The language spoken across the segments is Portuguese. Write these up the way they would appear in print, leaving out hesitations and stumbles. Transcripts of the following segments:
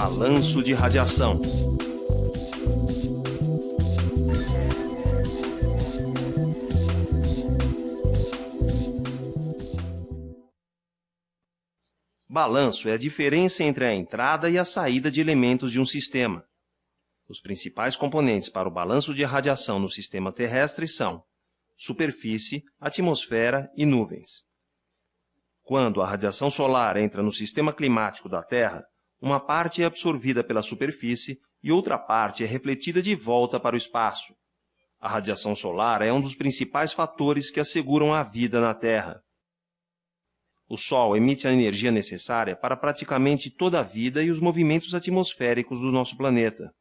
Balanço de radiação. Balanço é a diferença entre a entrada e a saída de elementos de um sistema. Os principais componentes para o balanço de radiação no sistema terrestre são superfície, atmosfera e nuvens. Quando a radiação solar entra no sistema climático da Terra, uma parte é absorvida pela superfície e outra parte é refletida de volta para o espaço. A radiação solar é um dos principais fatores que asseguram a vida na Terra. O Sol emite a energia necessária para praticamente toda a vida e os movimentos atmosféricos do nosso planeta.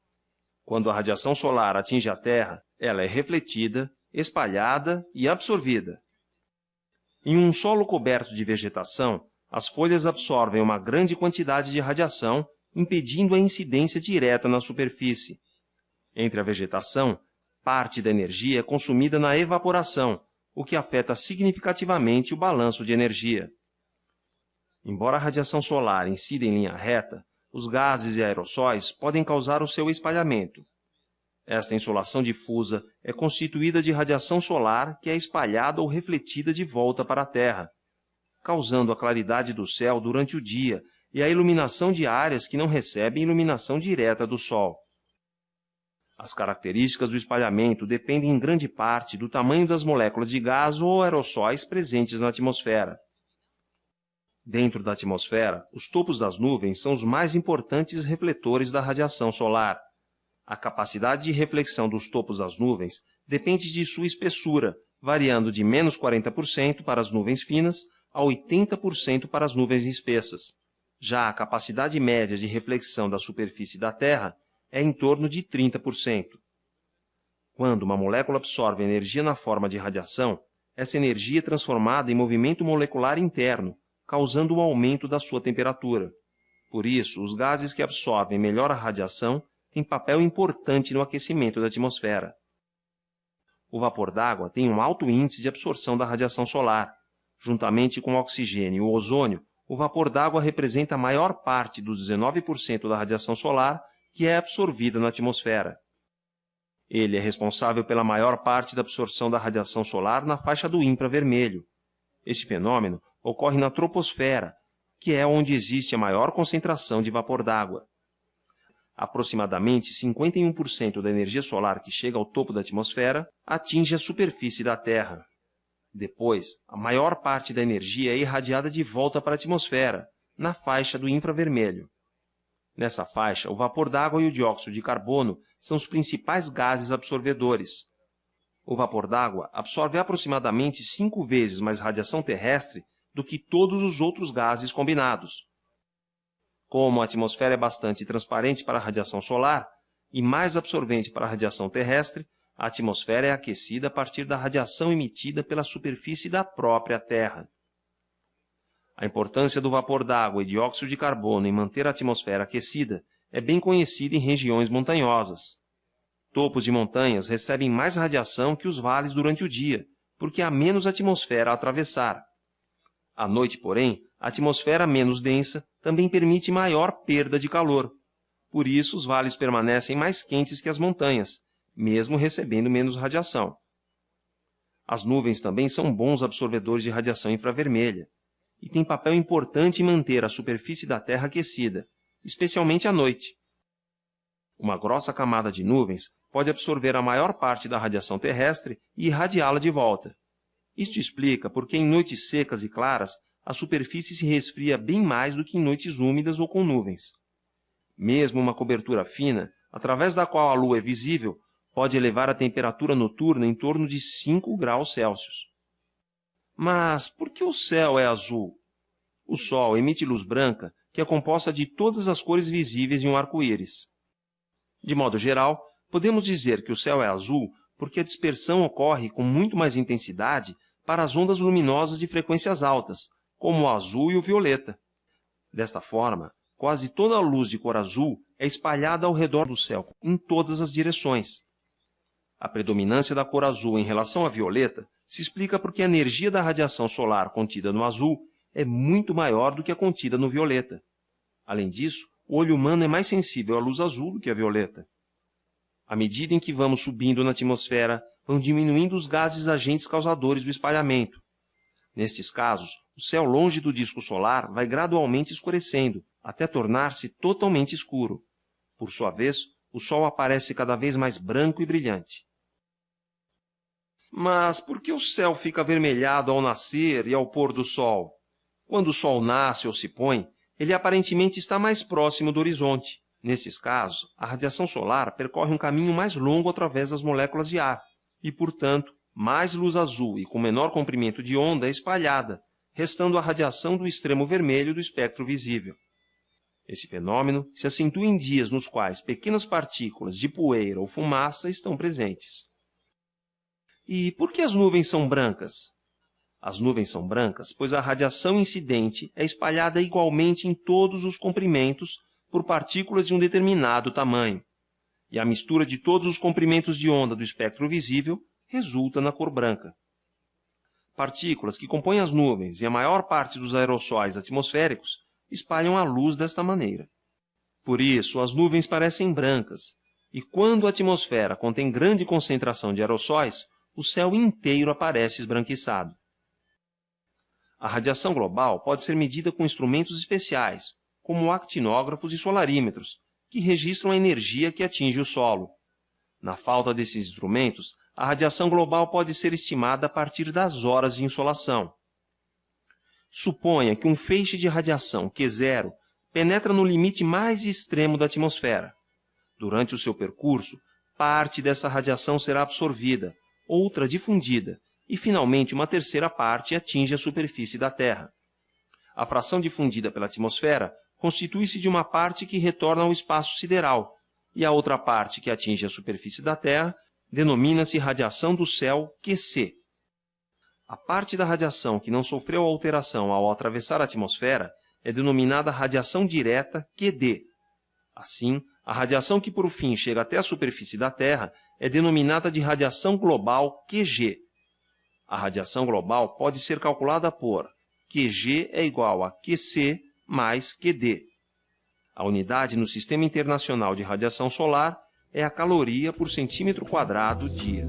Quando a radiação solar atinge a Terra, ela é refletida, espalhada e absorvida. Em um solo coberto de vegetação, as folhas absorvem uma grande quantidade de radiação, impedindo a incidência direta na superfície. Entre a vegetação, parte da energia é consumida na evaporação, o que afeta significativamente o balanço de energia. Embora a radiação solar incida em linha reta, os gases e aerossóis podem causar o seu espalhamento. Esta insolação difusa é constituída de radiação solar que é espalhada ou refletida de volta para a Terra, causando a claridade do céu durante o dia e a iluminação de áreas que não recebem iluminação direta do Sol. As características do espalhamento dependem em grande parte do tamanho das moléculas de gás ou aerossóis presentes na atmosfera. Dentro da atmosfera, os topos das nuvens são os mais importantes refletores da radiação solar. A capacidade de reflexão dos topos das nuvens depende de sua espessura, variando de menos 40% para as nuvens finas a 80% para as nuvens espessas. Já a capacidade média de reflexão da superfície da Terra é em torno de 30%. Quando uma molécula absorve energia na forma de radiação, essa energia é transformada em movimento molecular interno, causando um aumento da sua temperatura. Por isso, os gases que absorvem melhor a radiação têm papel importante no aquecimento da atmosfera. O vapor d'água tem um alto índice de absorção da radiação solar. Juntamente com o oxigênio e o ozônio, o vapor d'água representa a maior parte dos 19% da radiação solar que é absorvida na atmosfera. Ele é responsável pela maior parte da absorção da radiação solar na faixa do infravermelho. Esse fenômeno ocorre na troposfera, que é onde existe a maior concentração de vapor d'água. Aproximadamente 51% da energia solar que chega ao topo da atmosfera atinge a superfície da Terra. Depois, a maior parte da energia é irradiada de volta para a atmosfera, na faixa do infravermelho. Nessa faixa, o vapor d'água e o dióxido de carbono são os principais gases absorvedores. O vapor d'água absorve aproximadamente 5 vezes mais radiação terrestre do que todos os outros gases combinados. Como a atmosfera é bastante transparente para a radiação solar e mais absorvente para a radiação terrestre, a atmosfera é aquecida a partir da radiação emitida pela superfície da própria Terra. A importância do vapor d'água e dióxido de carbono em manter a atmosfera aquecida é bem conhecida em regiões montanhosas. Topos de montanhas recebem mais radiação que os vales durante o dia, porque há menos atmosfera a atravessar. À noite, porém, a atmosfera menos densa também permite maior perda de calor. Por isso, os vales permanecem mais quentes que as montanhas, mesmo recebendo menos radiação. As nuvens também são bons absorvedores de radiação infravermelha e têm papel importante em manter a superfície da Terra aquecida, especialmente à noite. Uma grossa camada de nuvens pode absorver a maior parte da radiação terrestre e irradiá-la de volta. Isto explica por que em noites secas e claras a superfície se resfria bem mais do que em noites úmidas ou com nuvens. Mesmo uma cobertura fina, através da qual a Lua é visível, pode elevar a temperatura noturna em torno de 5 graus Celsius. Mas por que o céu é azul? O Sol emite luz branca, que é composta de todas as cores visíveis em um arco-íris. De modo geral, podemos dizer que o céu é azul porque a dispersão ocorre com muito mais intensidade para as ondas luminosas de frequências altas, como o azul e o violeta. Desta forma, quase toda a luz de cor azul é espalhada ao redor do céu, em todas as direções. A predominância da cor azul em relação à violeta se explica porque a energia da radiação solar contida no azul é muito maior do que a contida no violeta. Além disso, o olho humano é mais sensível à luz azul do que à violeta. À medida em que vamos subindo na atmosfera, vão diminuindo os gases agentes causadores do espalhamento. Nestes casos, o céu longe do disco solar vai gradualmente escurecendo, até tornar-se totalmente escuro. Por sua vez, o Sol aparece cada vez mais branco e brilhante. Mas por que o céu fica avermelhado ao nascer e ao pôr do Sol? Quando o Sol nasce ou se põe, ele aparentemente está mais próximo do horizonte. Nesses casos, a radiação solar percorre um caminho mais longo através das moléculas de ar e, portanto, mais luz azul e com menor comprimento de onda é espalhada, restando a radiação do extremo vermelho do espectro visível. Esse fenômeno se acentua em dias nos quais pequenas partículas de poeira ou fumaça estão presentes. E por que as nuvens são brancas? As nuvens são brancas pois a radiação incidente é espalhada igualmente em todos os comprimentos por partículas de um determinado tamanho, e a mistura de todos os comprimentos de onda do espectro visível resulta na cor branca. Partículas que compõem as nuvens e a maior parte dos aerossóis atmosféricos espalham a luz desta maneira. Por isso, as nuvens parecem brancas, e quando a atmosfera contém grande concentração de aerossóis, o céu inteiro aparece esbranquiçado. A radiação global pode ser medida com instrumentos especiais, como actinógrafos e solarímetros, que registram a energia que atinge o solo. Na falta desses instrumentos, a radiação global pode ser estimada a partir das horas de insolação. Suponha que um feixe de radiação Q0 penetra no limite mais extremo da atmosfera. Durante o seu percurso, parte dessa radiação será absorvida, outra difundida, e finalmente uma terceira parte atinge a superfície da Terra. A fração difundida pela atmosfera constitui-se de uma parte que retorna ao espaço sideral, e a outra parte que atinge a superfície da Terra denomina-se radiação do céu QC. A parte da radiação que não sofreu alteração ao atravessar a atmosfera é denominada radiação direta QD. Assim, a radiação que por fim chega até a superfície da Terra é denominada de radiação global QG. A radiação global pode ser calculada por QG é igual a QC mais QD. A unidade no Sistema Internacional de Radiação Solar é a caloria por centímetro quadrado dia.